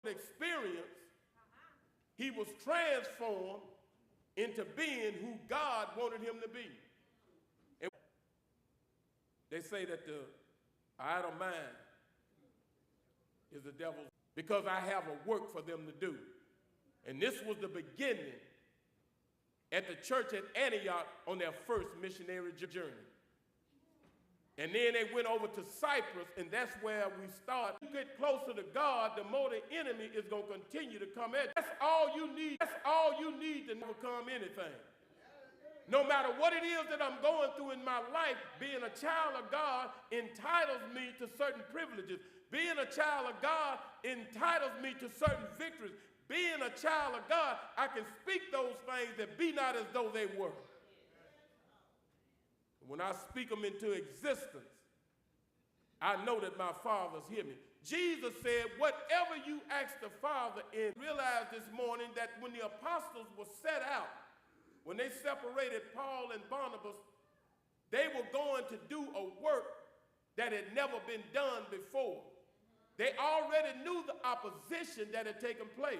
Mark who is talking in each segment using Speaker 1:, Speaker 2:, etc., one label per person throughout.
Speaker 1: experience, he was transformed into being who God wanted him to be. And they say that the idle mind is the devil's, because I have a work for them to do. And this was the beginning at the church at Antioch on their first missionary journey. And then they went over to Cyprus, and that's where we start. You get closer to God, the more the enemy is going to continue to come at you. That's all you need. That's all you need to overcome anything. No matter what it is that I'm going through in my life, being a child of God entitles me to certain privileges. Being a child of God entitles me to certain victories. Being a child of God, I can speak those things that be not as though they were. When I speak them into existence, I know that my Father's hear me. Jesus said, whatever you ask the Father in, realize this morning that when the apostles were set out, when they separated Paul and Barnabas, they were going to do a work that had never been done before. They already knew the opposition that had taken place.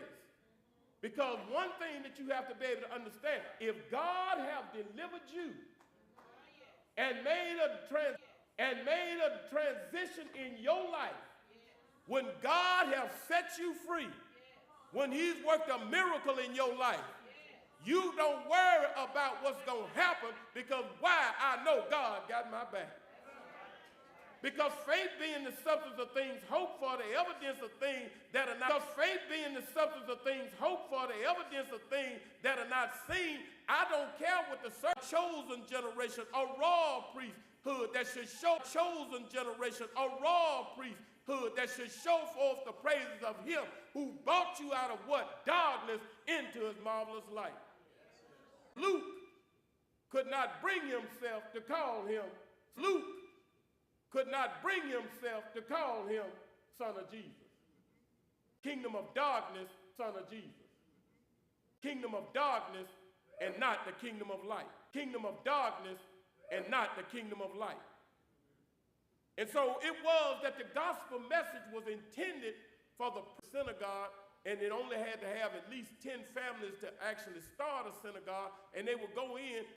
Speaker 1: Because one thing that you have to be able to understand, if God have delivered you and made a transition in your life, when God has set you free, when he's worked a miracle in your life, you don't worry about what's going to happen, because why? I know God got my back. Because faith being the substance of things hoped for, the evidence of things that are not. Because faith being the substance of things hoped for, the evidence of things that are not seen. I don't care what the chosen generation, a royal priesthood that should show, chosen generation, a royal priesthood that should show forth the praises of him who brought you out of what? Darkness into his marvelous light. Luke could not bring himself to call him. Luke could not bring himself to call him son of Jesus. Kingdom of darkness, son of Jesus. Kingdom of darkness and not the kingdom of light. Kingdom of darkness and not the kingdom of light. And so it was that the gospel message was intended for the synagogue, and it only had to have at least 10 families to actually start a synagogue, and they would go in